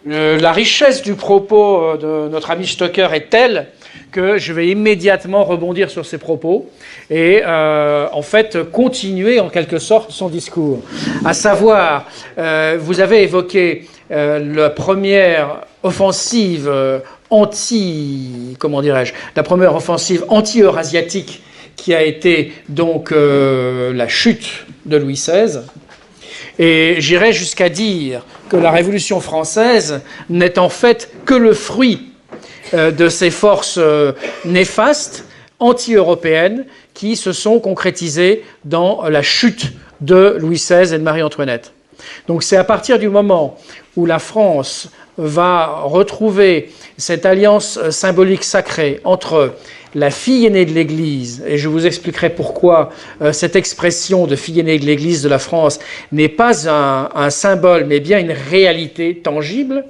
La richesse du propos de notre ami Stocker est telle que je vais immédiatement rebondir sur ses propos et en fait continuer en quelque sorte son discours. À savoir, vous avez évoqué la première offensive la première offensive anti-eurasiatique qui a été donc la chute de Louis XVI. Et j'irais jusqu'à dire que la Révolution française n'est en fait que le fruit de ces forces néfastes, anti-européennes, qui se sont concrétisées dans la chute de Louis XVI et de Marie-Antoinette. Donc c'est à partir du moment où la France va retrouver cette alliance symbolique sacrée entre la fille aînée de l'Église, et je vous expliquerai pourquoi cette expression de fille aînée de l'Église de la France n'est pas un symbole, mais bien une réalité tangible,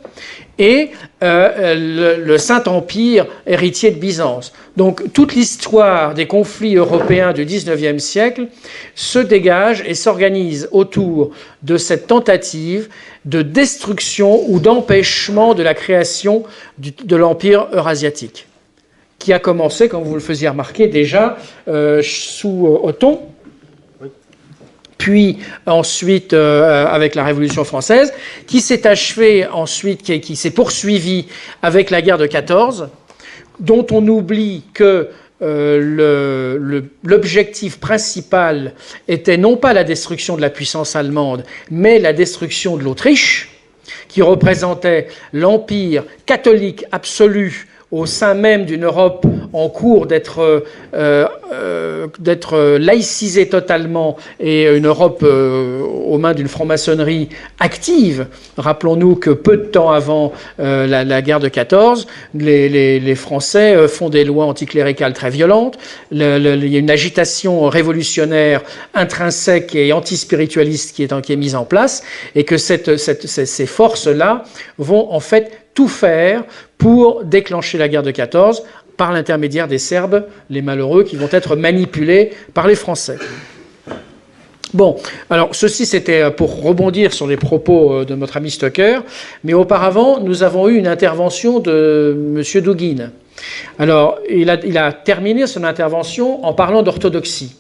et le Saint-Empire héritier de Byzance. Donc toute l'histoire des conflits européens du XIXe siècle se dégage et s'organise autour de cette tentative de destruction ou d'empêchement de la création de l'Empire eurasiatique, qui a commencé, comme vous le faisiez remarquer, déjà sous Othon, puis ensuite avec la Révolution française, qui s'est achevée ensuite, qui s'est poursuivie avec la guerre de 14, dont on oublie que l'objectif principal était non pas la destruction de la puissance allemande, mais la destruction de l'Autriche, qui représentait l'empire catholique absolu au sein même d'une Europe en cours d'être laïcisée totalement, et une Europe aux mains d'une franc-maçonnerie active. Rappelons-nous que peu de temps avant la guerre de 14, les Français font des lois anticléricales très violentes. Il y a une agitation révolutionnaire intrinsèque et antispiritualiste qui est mise en place, et que ces forces-là vont en fait tout faire pour déclencher la guerre de 14 par l'intermédiaire des Serbes, les malheureux, qui vont être manipulés par les Français. Bon, alors ceci c'était pour rebondir sur les propos de notre ami Stocker, mais auparavant nous avons eu une intervention de M. Dugin. Alors il a terminé son intervention en parlant d'orthodoxie.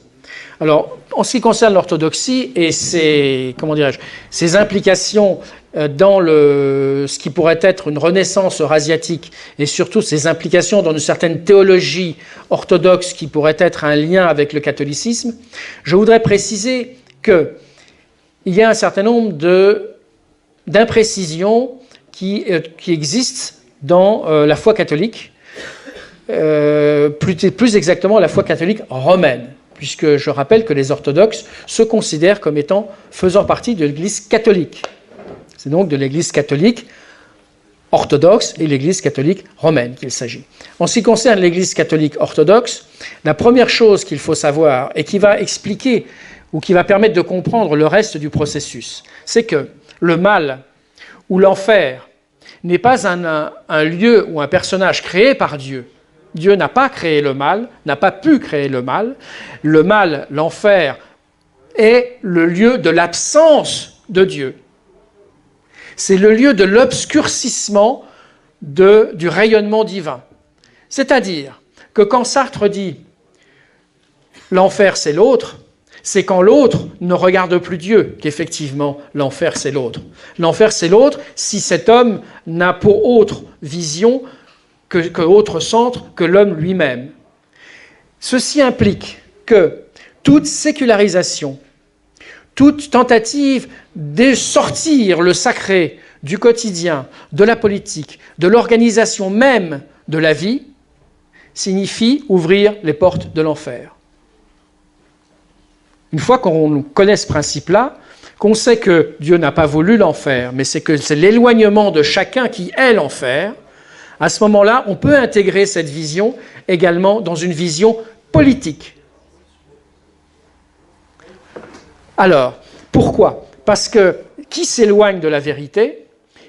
Alors, en ce qui concerne l'orthodoxie et ses implications dans ce qui pourrait être une renaissance eurasiatique, et surtout ses implications dans une certaine théologie orthodoxe qui pourrait être un lien avec le catholicisme, je voudrais préciser qu'il y a un certain nombre d'imprécisions qui existent dans la foi catholique, plus exactement la foi catholique romaine, puisque je rappelle que les orthodoxes se considèrent comme faisant partie de l'Église catholique. C'est donc de l'Église catholique orthodoxe et l'Église catholique romaine qu'il s'agit. En ce qui concerne l'Église catholique orthodoxe, la première chose qu'il faut savoir et qui va expliquer ou qui va permettre de comprendre le reste du processus, c'est que le mal ou l'enfer n'est pas un lieu ou un personnage créé par Dieu. Dieu n'a pas créé le mal, n'a pas pu créer le mal. Le mal, l'enfer, est le lieu de l'absence de Dieu. C'est le lieu de l'obscurcissement du rayonnement divin. C'est-à-dire que quand Sartre dit « l'enfer c'est l'autre », c'est quand l'autre ne regarde plus Dieu qu'effectivement l'enfer c'est l'autre. L'enfer c'est l'autre si cet homme n'a pour autre vision que autre centre que l'homme lui-même. Ceci implique que toute sécularisation, toute tentative de sortir le sacré du quotidien, de la politique, de l'organisation même de la vie, signifie ouvrir les portes de l'enfer. Une fois qu'on connaît ce principe-là, qu'on sait que Dieu n'a pas voulu l'enfer, mais c'est l'éloignement de chacun qui est l'enfer, à ce moment-là, on peut intégrer cette vision également dans une vision politique. Alors, pourquoi ? Parce que qui s'éloigne de la vérité,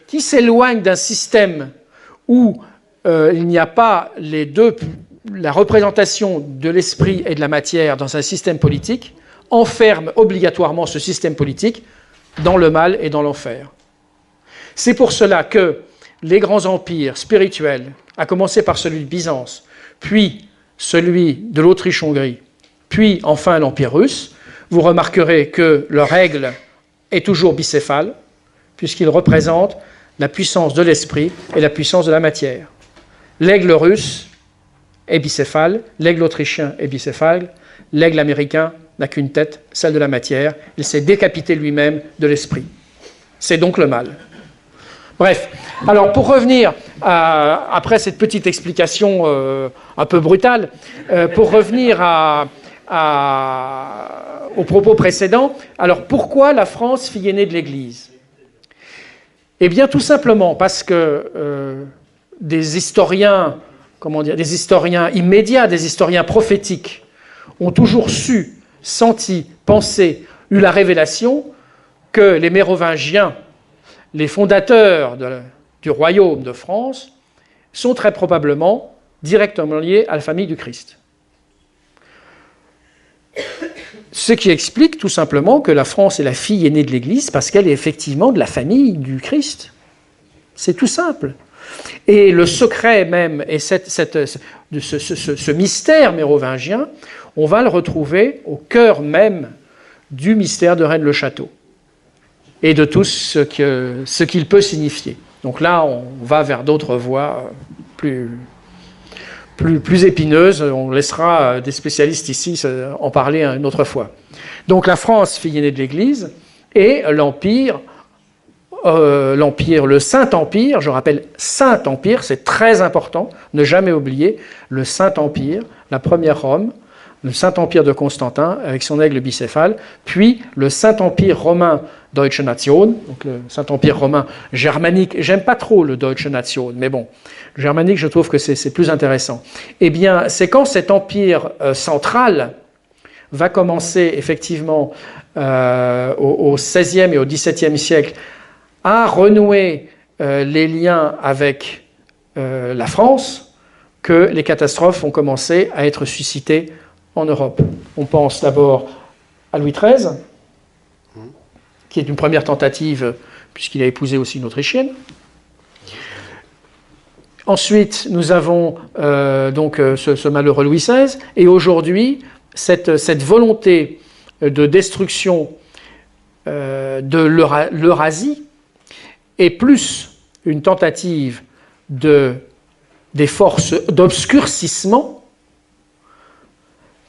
qui s'éloigne d'un système où il n'y a pas la représentation de l'esprit et de la matière dans un système politique, enferme obligatoirement ce système politique dans le mal et dans l'enfer. C'est pour cela que les grands empires spirituels, à commencer par celui de Byzance, puis celui de l'Autriche-Hongrie, puis enfin l'Empire russe, vous remarquerez que leur aigle est toujours bicéphale, puisqu'il représente la puissance de l'esprit et la puissance de la matière. L'aigle russe est bicéphale, l'aigle autrichien est bicéphale, l'aigle américain n'a qu'une tête, celle de la matière. Il s'est décapité lui-même de l'esprit. C'est donc le mal. Bref, alors pour revenir, après cette petite explication un peu brutale, pour revenir aux propos précédents, alors pourquoi la France, fille aînée de l'Église ? Eh bien tout simplement parce que des historiens, des historiens immédiats, des historiens prophétiques, ont toujours su, senti, pensé, eu la révélation que les Mérovingiens, les fondateurs du royaume de France, sont très probablement directement liés à la famille du Christ. Ce qui explique tout simplement que la France est la fille aînée de l'Église parce qu'elle est effectivement de la famille du Christ. C'est tout simple. Et le secret même, et ce mystère mérovingien, on va le retrouver au cœur même du mystère de Rennes-le-Château et de tout ce qu'il peut signifier. Donc là, on va vers d'autres voies plus épineuses. On laissera des spécialistes ici en parler une autre fois. Donc la France, fille aînée de l'Église, et l'Empire, le Saint-Empire, je rappelle Saint-Empire, c'est très important, ne jamais oublier, le Saint-Empire, la première Rome, le Saint-Empire de Constantin avec son aigle bicéphale, puis le Saint-Empire romain Deutsche Nation, donc le Saint-Empire romain germanique. J'aime pas trop le Deutsche Nation, mais bon, le germanique, je trouve que c'est plus intéressant. Eh bien, c'est quand cet empire central va commencer effectivement au XVIe et au XVIIe siècle à renouer les liens avec la France, que les catastrophes ont commencé à être suscitées en Europe. On pense d'abord à Louis XIII, qui est une première tentative, puisqu'il a épousé aussi une Autrichienne. Ensuite, nous avons donc ce malheureux Louis XVI, et aujourd'hui, cette volonté de destruction de l'Eurasie est plus une tentative des forces d'obscurcissement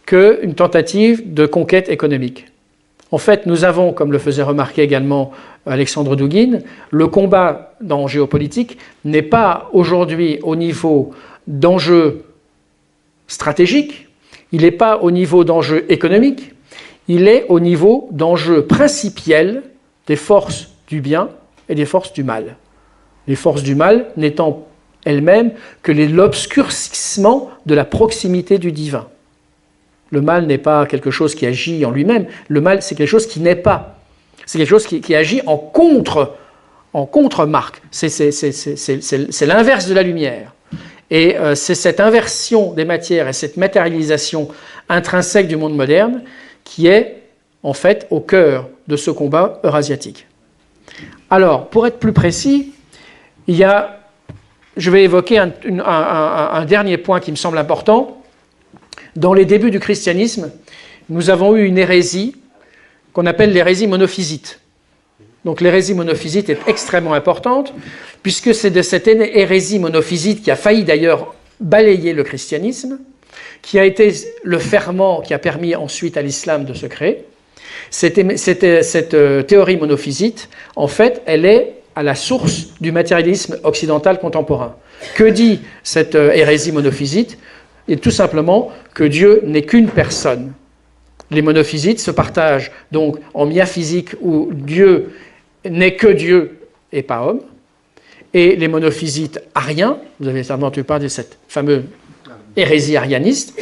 qu'une tentative de conquête économique. En fait, nous avons, comme le faisait remarquer également Alexandre Douguine, le combat en géopolitique n'est pas aujourd'hui au niveau d'enjeux stratégiques, il n'est pas au niveau d'enjeux économiques, il est au niveau d'enjeux principiels des forces du bien et des forces du mal. Les forces du mal n'étant elles-mêmes que l'obscurcissement de la proximité du divin. Le mal n'est pas quelque chose qui agit en lui-même. Le mal, c'est quelque chose qui n'est pas. C'est quelque chose qui agit en contre-marque. C'est l'inverse de la lumière. Et c'est cette inversion des matières et cette matérialisation intrinsèque du monde moderne qui est, en fait, au cœur de ce combat eurasiatique. Alors, pour être plus précis, je vais évoquer un dernier point qui me semble important. Dans les débuts du christianisme, nous avons eu une hérésie qu'on appelle l'hérésie monophysite. Donc l'hérésie monophysite est extrêmement importante, puisque c'est de cette hérésie monophysite qui a failli d'ailleurs balayer le christianisme, qui a été le ferment qui a permis ensuite à l'islam de se créer. Cette théorie monophysite, en fait, elle est à la source du matérialisme occidental contemporain. Que dit cette hérésie monophysite ? Et tout simplement que Dieu n'est qu'une personne. Les monophysites se partagent donc en miaphysique où Dieu n'est que Dieu et pas homme, et les monophysites ariens, vous avez certainement entendu parler de cette fameuse hérésie arianiste,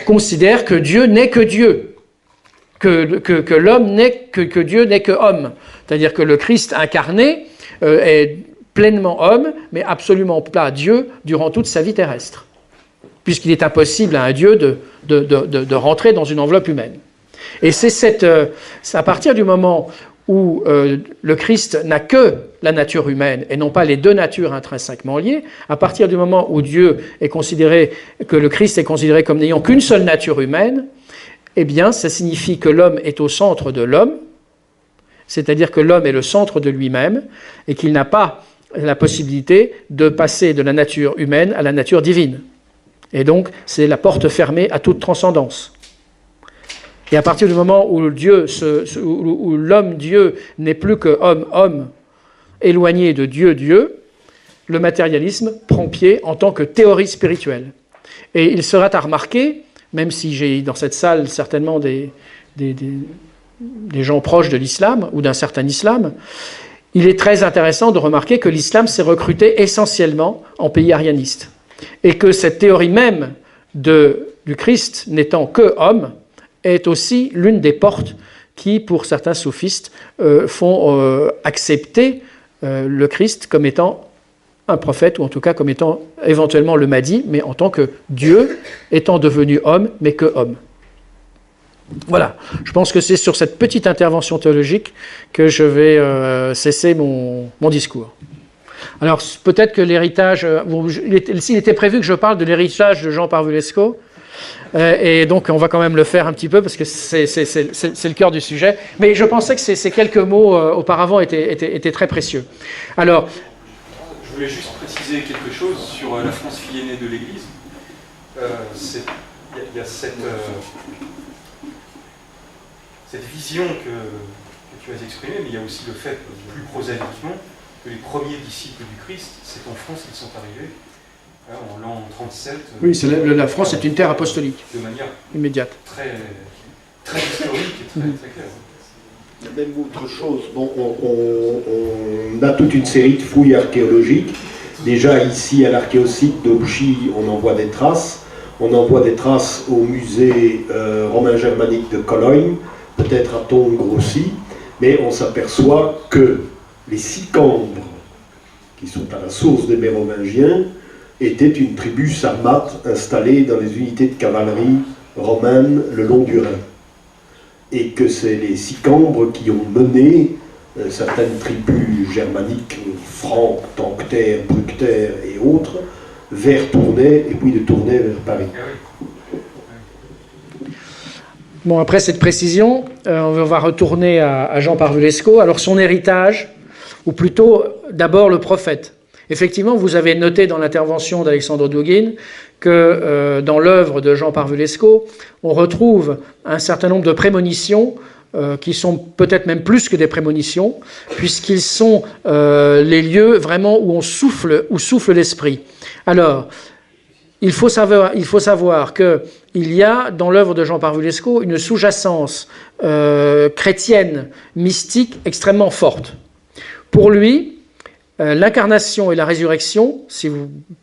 considèrent que Dieu n'est que Dieu, que l'homme n'est que Dieu n'est que homme, c'est-à-dire que le Christ incarné est pleinement homme, mais absolument pas Dieu durant toute sa vie terrestre, puisqu'il est impossible à un Dieu de rentrer dans une enveloppe humaine. Et c'est à partir du moment où le Christ n'a que la nature humaine et non pas les deux natures intrinsèquement liées, à partir du moment où Dieu est considéré, que le Christ est considéré comme n'ayant qu'une seule nature humaine, eh bien, ça signifie que l'homme est au centre de l'homme, c'est-à-dire que l'homme est le centre de lui-même et qu'il n'a pas la possibilité de passer de la nature humaine à la nature divine. Et donc, c'est la porte fermée à toute transcendance. Et à partir du moment où où l'homme-Dieu n'est plus que homme, éloigné de Dieu, le matérialisme prend pied en tant que théorie spirituelle. Et il sera à remarquer, même si j'ai dans cette salle certainement des gens proches de l'islam ou d'un certain islam, il est très intéressant de remarquer que l'islam s'est recruté essentiellement en pays arianistes. Et que cette théorie même du Christ n'étant que homme est aussi l'une des portes qui, pour certains soufistes, font accepter le Christ comme étant un prophète, ou en tout cas comme étant éventuellement le Mahdi, mais en tant que Dieu étant devenu homme, mais que homme. Voilà, je pense que c'est sur cette petite intervention théologique que je vais cesser mon discours. Alors, peut-être que l'héritage... s'il était prévu que je parle de l'héritage de Jean Parvulesco, et donc on va quand même le faire un petit peu, parce que c'est le cœur du sujet. Mais je pensais que ces quelques mots auparavant étaient très précieux. Alors... Je voulais juste préciser quelque chose sur la France fille aînée de l'Église. Il y a cette vision que tu as exprimée, mais il y a aussi le fait, plus prosaïquement, que les premiers disciples du Christ, c'est en France qu'ils sont arrivés, en l'an 37. Oui, la France est une terre apostolique. De manière immédiate. Très historique et très claire. Il y a même autre chose. Bon, on a toute une série de fouilles archéologiques. Déjà ici à l'archéosite d'Auchy, on en voit des traces. On en voit des traces au musée romain germanique de Cologne, peut-être à Tongres aussi, mais on s'aperçoit que les Sicambres, qui sont à la source des Mérovingiens, étaient une tribu sarmate installée dans les unités de cavalerie romaines le long du Rhin. Et que c'est les Sicambres qui ont mené certaines tribus germaniques, Franques, Tenctères, Bructères et autres, vers Tournai, et puis de Tournai vers Paris. Bon, après cette précision, on va retourner à Jean Parvulesco. Alors son héritage, ou plutôt d'abord le prophète. Effectivement, vous avez noté dans l'intervention d'Alexandre Dugin que dans l'œuvre de Jean Parvulesco, on retrouve un certain nombre de prémonitions qui sont peut-être même plus que des prémonitions, puisqu'ils sont les lieux vraiment où souffle l'esprit. Alors, il faut savoir qu'il y a dans l'œuvre de Jean Parvulesco une sous-jacence chrétienne, mystique, extrêmement forte. Pour lui, l'incarnation et la résurrection,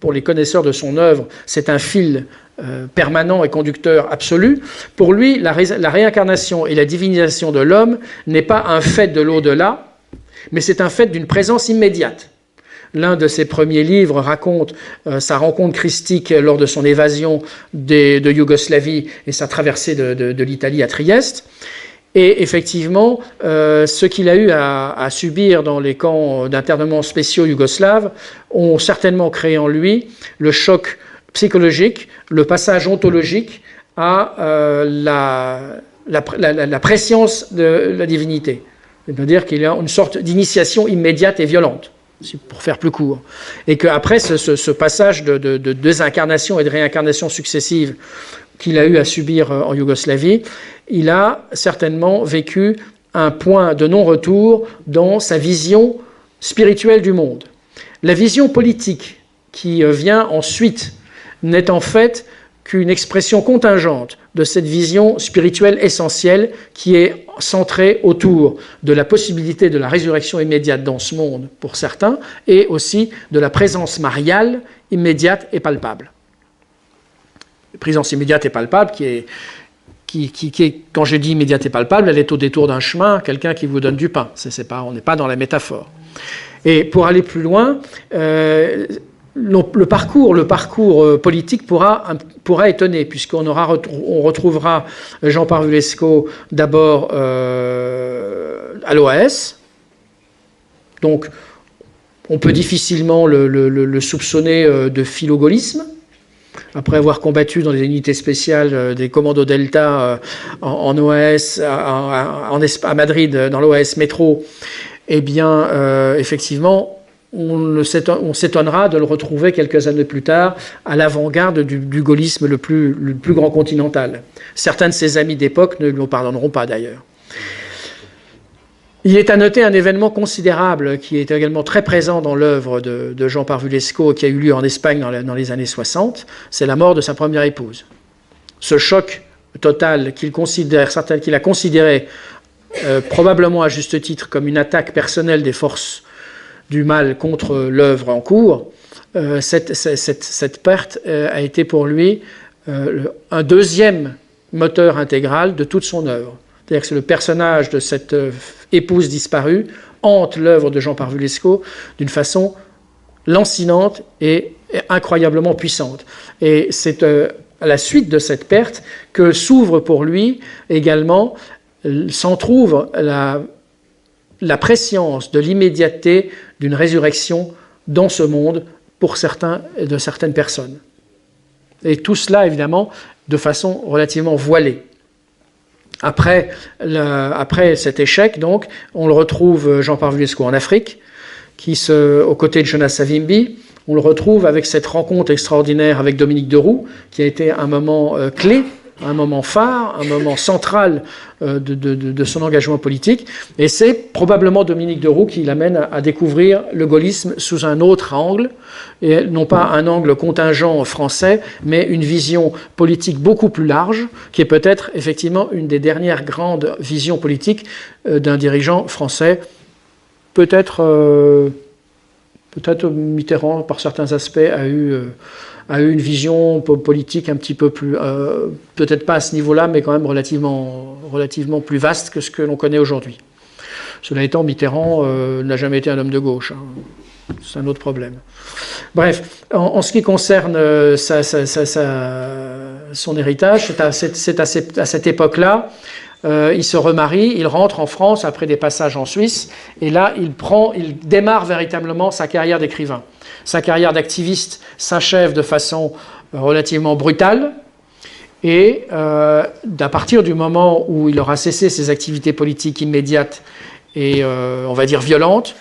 pour les connaisseurs de son œuvre, c'est un fil permanent et conducteur absolu. Pour lui, la réincarnation et la divinisation de l'homme n'est pas un fait de l'au-delà, mais c'est un fait d'une présence immédiate. L'un de ses premiers livres raconte sa rencontre christique lors de son évasion de Yougoslavie et sa traversée de l'Italie à Trieste. Et effectivement, ce qu'il a eu à subir dans les camps d'internement spéciaux yougoslaves ont certainement créé en lui le choc psychologique, le passage ontologique à la préscience de la divinité. C'est-à-dire qu'il y a une sorte d'initiation immédiate et violente, pour faire plus court. Et qu'après ce passage de désincarnation et de réincarnation successives qu'il a eu à subir en Yougoslavie, il a certainement vécu un point de non-retour dans sa vision spirituelle du monde. La vision politique qui vient ensuite n'est en fait qu'une expression contingente de cette vision spirituelle essentielle qui est centrée autour de la possibilité de la résurrection immédiate dans ce monde pour certains et aussi de la présence mariale immédiate et palpable. Présence immédiate et palpable qui est, quand je dis immédiate et palpable, elle est au détour d'un chemin, quelqu'un qui vous donne du pain. On n'est pas dans la métaphore. Et pour aller plus loin, le parcours politique pourra étonner, puisqu'on on retrouvera Jean Parvulesco d'abord à l'OAS. Donc, on peut difficilement le soupçonner de philo-gaullisme, après avoir combattu dans les unités spéciales des commandos Delta en OAS, à Madrid, dans l'OAS Métro. Eh bien, effectivement, on s'étonnera de le retrouver quelques années plus tard à l'avant-garde du gaullisme le plus grand continental. Certains de ses amis d'époque ne lui en pardonneront pas d'ailleurs. Il est à noter un événement considérable qui est également très présent dans l'œuvre de Jean Parvulesco, qui a eu lieu en Espagne dans les années 60, c'est la mort de sa première épouse. Ce choc total qu'il a considéré probablement à juste titre comme une attaque personnelle des forces du mal contre l'œuvre en cours, cette perte a été pour lui un deuxième moteur intégral de toute son œuvre. C'est-à-dire que c'est le personnage de cette épouse disparue hante l'œuvre de Jean Parvulesco d'une façon lancinante et incroyablement puissante. Et c'est à la suite de cette perte que s'ouvre pour lui également, s'entr'ouvre la prescience de l'immédiateté d'une résurrection dans ce monde pour de certaines personnes. Et tout cela, évidemment, de façon relativement voilée. Après cet échec, donc, on le retrouve, Jean Parvulesco, en Afrique, aux côtés de Jonas Savimbi. On le retrouve avec cette rencontre extraordinaire avec Dominique de Roux, qui a été un moment clé, un moment phare, un moment central de son engagement politique. Et c'est probablement Dominique de Roux qui l'amène à découvrir le gaullisme sous un autre angle, et non pas un angle contingent français, mais une vision politique beaucoup plus large, qui est peut-être effectivement une des dernières grandes visions politiques d'un dirigeant français. Peut-être Mitterrand, par certains aspects, a eu une vision politique un petit peu plus, peut-être pas à ce niveau-là, mais quand même relativement plus vaste que ce que l'on connaît aujourd'hui. Cela étant, Mitterrand n'a jamais été un homme de gauche. Hein. C'est un autre problème. Bref, en ce qui concerne son héritage, c'est à cette époque-là. Il se remarie, il rentre en France après des passages en Suisse, et là, il démarre véritablement sa carrière d'écrivain. Sa carrière d'activiste s'achève de façon relativement brutale, et à partir du moment où il aura cessé ses activités politiques immédiates et, on va dire, violentes,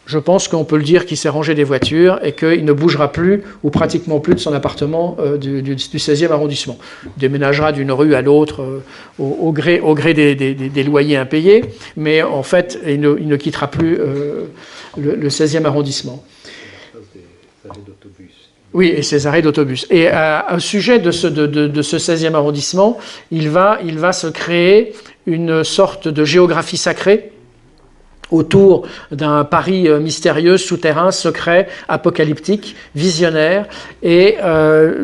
je pense qu'on peut le dire qu'il s'est rangé des voitures et qu'il ne bougera plus, ou pratiquement plus, de son appartement du 16e arrondissement. Il déménagera d'une rue à l'autre au gré des loyers impayés, mais en fait, il ne quittera plus le 16e arrondissement. Oui, et ses arrêts d'autobus. Et au sujet de ce 16e arrondissement, il va se créer une sorte de géographie sacrée autour d'un Paris mystérieux, souterrain, secret, apocalyptique, visionnaire. Et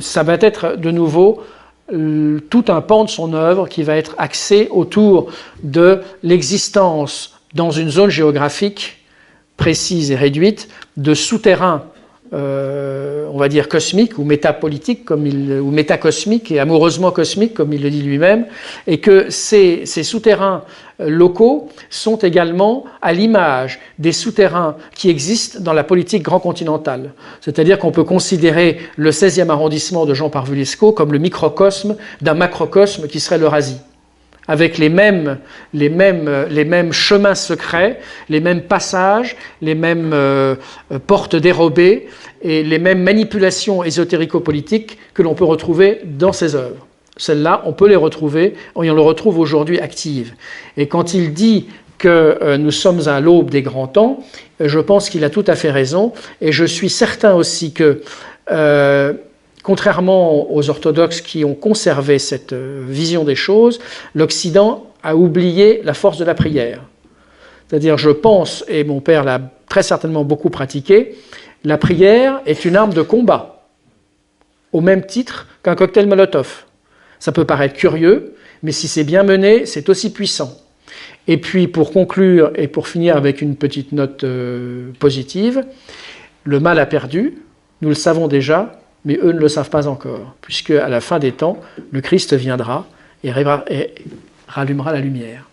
ça va être de nouveau tout un pan de son œuvre qui va être axé autour de l'existence dans une zone géographique précise et réduite de souterrains, on va dire cosmiques ou métapolitiques, ou métacosmiques et amoureusement cosmiques, comme il le dit lui-même, et que ces souterrains locaux sont également à l'image des souterrains qui existent dans la politique grand continentale. C'est-à-dire qu'on peut considérer le 16e arrondissement de Jean Parvulesco comme le microcosme d'un macrocosme qui serait l'Eurasie, avec les mêmes chemins secrets, les mêmes passages, les mêmes portes dérobées et les mêmes manipulations ésotérico-politiques que l'on peut retrouver dans ses œuvres. Celles-là, on peut les retrouver, et on les retrouve aujourd'hui actives. Et quand il dit que nous sommes à l'aube des grands temps, je pense qu'il a tout à fait raison, et je suis certain aussi que contrairement aux orthodoxes qui ont conservé cette vision des choses, l'Occident a oublié la force de la prière. C'est-à-dire, je pense, et mon père l'a très certainement beaucoup pratiqué, la prière est une arme de combat, au même titre qu'un cocktail Molotov. Ça peut paraître curieux, mais si c'est bien mené, c'est aussi puissant. Et puis, pour conclure et pour finir avec une petite note positive, le mal a perdu, Nous le savons déjà, mais eux ne le savent pas encore, puisque à la fin des temps, le Christ viendra et rallumera la lumière.